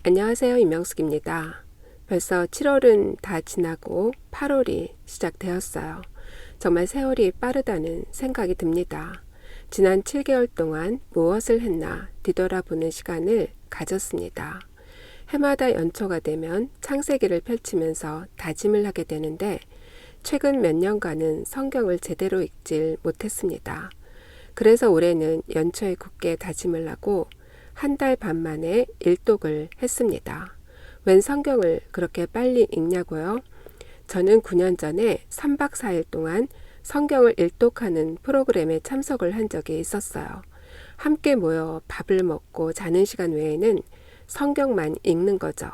안녕하세요. 임명숙입니다. 벌써 7월은 다 지나고 8월이 시작되었어요. 정말 세월이 빠르다는 생각이 듭니다. 지난 7개월 동안 무엇을 했나 뒤돌아보는 시간을 가졌습니다. 해마다 연초가 되면 창세기를 펼치면서 다짐을 하게 되는데 최근 몇 년간은 성경을 제대로 읽질 못했습니다. 그래서 올해는 연초에 굳게 다짐을 하고 한 달 반 만에 일독을 했습니다. 웬 성경을 그렇게 빨리 읽냐고요? 저는 9년 전에 3박 4일 동안 성경을 일독하는 프로그램에 참석을 한 적이 있었어요. 함께 모여 밥을 먹고 자는 시간 외에는 성경만 읽는 거죠.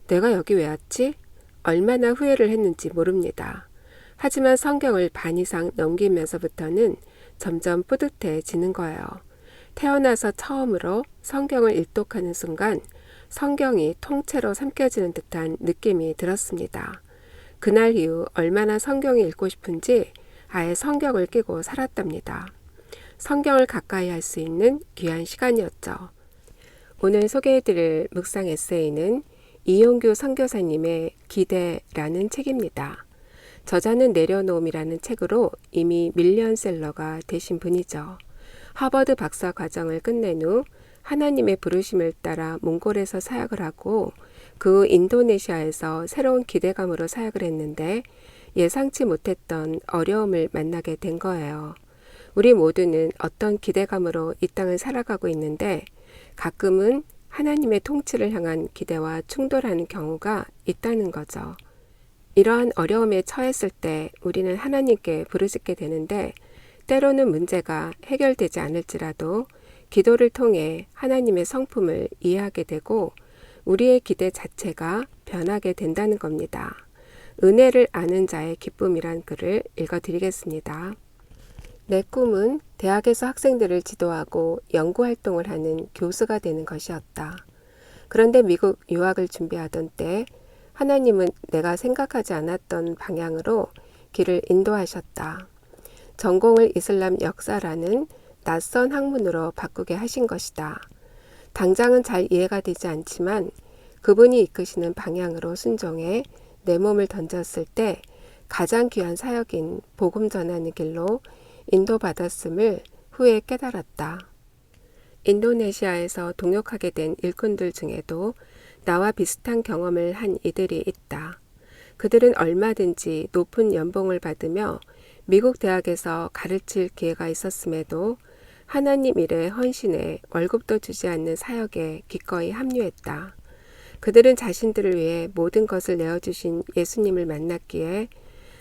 내가 여기 왜 왔지? 얼마나 후회를 했는지 모릅니다. 하지만 성경을 반 이상 넘기면서부터는 점점 뿌듯해지는 거예요. 태어나서 처음으로 성경을 일독하는 순간 성경이 통째로 삼켜지는 듯한 느낌이 들었습니다. 그날 이후 얼마나 성경을 읽고 싶은지 아예 성경을 끼고 살았답니다. 성경을 가까이 할 수 있는 귀한 시간이었죠. 오늘 소개해드릴 묵상 에세이는 이용규 선교사님의 기대라는 책입니다. 저자는 내려놓음이라는 책으로 이미 밀리언셀러가 되신 분이죠. 하버드 박사 과정을 끝낸 후 하나님의 부르심을 따라 몽골에서 사역을 하고 그 후 인도네시아에서 새로운 기대감으로 사역을 했는데 예상치 못했던 어려움을 만나게 된 거예요. 우리 모두는 어떤 기대감으로 이 땅을 살아가고 있는데 가끔은 하나님의 통치를 향한 기대와 충돌하는 경우가 있다는 거죠. 이러한 어려움에 처했을 때 우리는 하나님께 부르짖게 되는데 때로는 문제가 해결되지 않을지라도 기도를 통해 하나님의 성품을 이해하게 되고 우리의 기대 자체가 변하게 된다는 겁니다. 은혜를 아는 자의 기쁨이란 글을 읽어드리겠습니다. 내 꿈은 대학에서 학생들을 지도하고 연구활동을 하는 교수가 되는 것이었다. 그런데 미국 유학을 준비하던 때 하나님은 내가 생각하지 않았던 방향으로 길을 인도하셨다. 전공을 이슬람 역사라는 낯선 학문으로 바꾸게 하신 것이다. 당장은 잘 이해가 되지 않지만 그분이 이끄시는 방향으로 순종해 내 몸을 던졌을 때 가장 귀한 사역인 복음 전하는 길로 인도받았음을 후에 깨달았다. 인도네시아에서 동역하게 된 일꾼들 중에도 나와 비슷한 경험을 한 이들이 있다. 그들은 얼마든지 높은 연봉을 받으며 미국 대학에서 가르칠 기회가 있었음에도 하나님 일에 헌신해 월급도 주지 않는 사역에 기꺼이 합류했다. 그들은 자신들을 위해 모든 것을 내어주신 예수님을 만났기에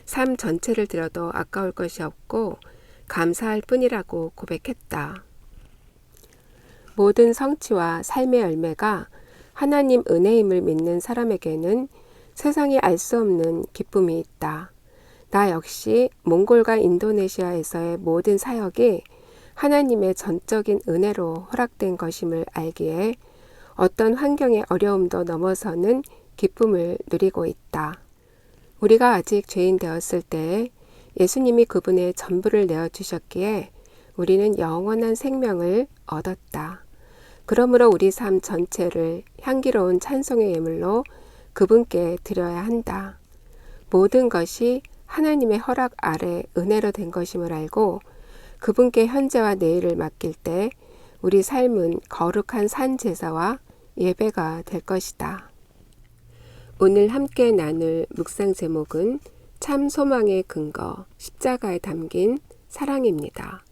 삶 전체를 들여도 아까울 것이 없고 감사할 뿐이라고 고백했다. 모든 성취와 삶의 열매가 하나님 은혜임을 믿는 사람에게는 세상이 알 수 없는 기쁨이 있다. 나 역시 몽골과 인도네시아에서의 모든 사역이 하나님의 전적인 은혜로 허락된 것임을 알기에 어떤 환경의 어려움도 넘어서는 기쁨을 누리고 있다. 우리가 아직 죄인 되었을 때에 예수님이 그분의 전부를 내어주셨기에 우리는 영원한 생명을 얻었다. 그러므로 우리 삶 전체를 향기로운 찬송의 예물로 그분께 드려야 한다. 모든 것이 하나님의 허락 아래 은혜로 된 것임을 알고 그분께 현재와 내일을 맡길 때 우리 삶은 거룩한 산 제사와 예배가 될 것이다. 오늘 함께 나눌 묵상 제목은 참 소망의 근거, 십자가에 담긴 사랑입니다.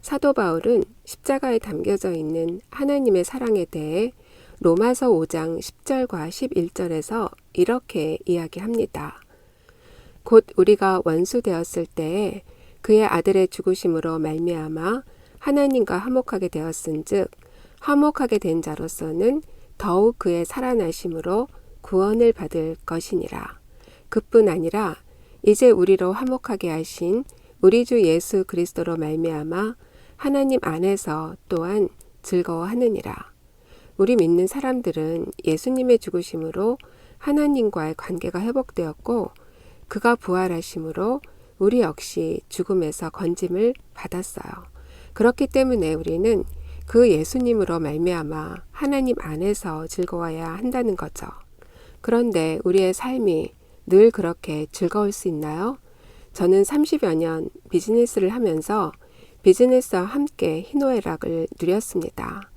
사도 바울은 십자가에 담겨져 있는 하나님의 사랑에 대해 로마서 5장 10절과 11절에서 이렇게 이야기합니다. 곧 우리가 원수 되었을 때에 그의 아들의 죽으심으로 말미암아 하나님과 화목하게 되었은즉 화목하게 된 자로서는 더욱 그의 살아나심으로 구원을 받을 것이니라. 그뿐 아니라 이제 우리로 화목하게 하신 우리 주 예수 그리스도로 말미암아 하나님 안에서 또한 즐거워하느니라. 우리 믿는 사람들은 예수님의 죽으심으로 하나님과의 관계가 회복되었고 그가 부활하심으로 우리 역시 죽음에서 건짐을 받았어요. 그렇기 때문에 우리는 그 예수님으로 말미암아 하나님 안에서 즐거워야 한다는 거죠. 그런데 우리의 삶이 늘 그렇게 즐거울 수 있나요? 저는 30여 년 비즈니스를 하면서 비즈니스와 함께 희노애락을 누렸습니다.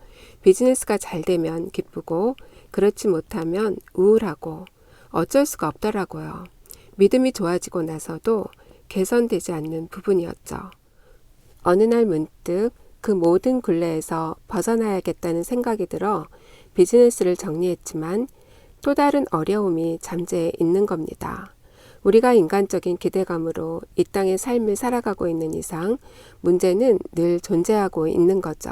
비즈니스가 잘 되면 기쁘고 그렇지 못하면 우울하고 어쩔 수가 없더라고요. 믿음이 좋아지고 나서도 개선되지 않는 부분이었죠. 어느 날 문득 그 모든 굴레에서 벗어나야겠다는 생각이 들어 비즈니스를 정리했지만 또 다른 어려움이 잠재해 있는 겁니다. 우리가 인간적인 기대감으로 이 땅의 삶을 살아가고 있는 이상 문제는 늘 존재하고 있는 거죠.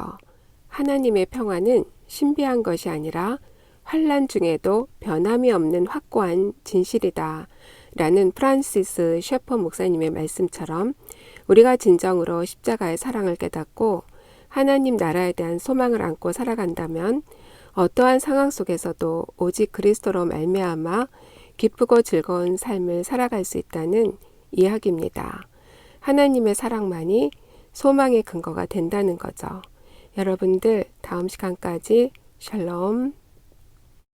하나님의 평화는 신비한 것이 아니라 환난 중에도 변함이 없는 확고한 진실이다 라는 프란시스 셰퍼 목사님의 말씀처럼 우리가 진정으로 십자가의 사랑을 깨닫고 하나님 나라에 대한 소망을 안고 살아간다면 어떠한 상황 속에서도 오직 그리스도로 말미암아 기쁘고 즐거운 삶을 살아갈 수 있다는 이야기입니다. 하나님의 사랑만이 소망의 근거가 된다는 거죠. 여러분들 다음 시간까지 샬롬.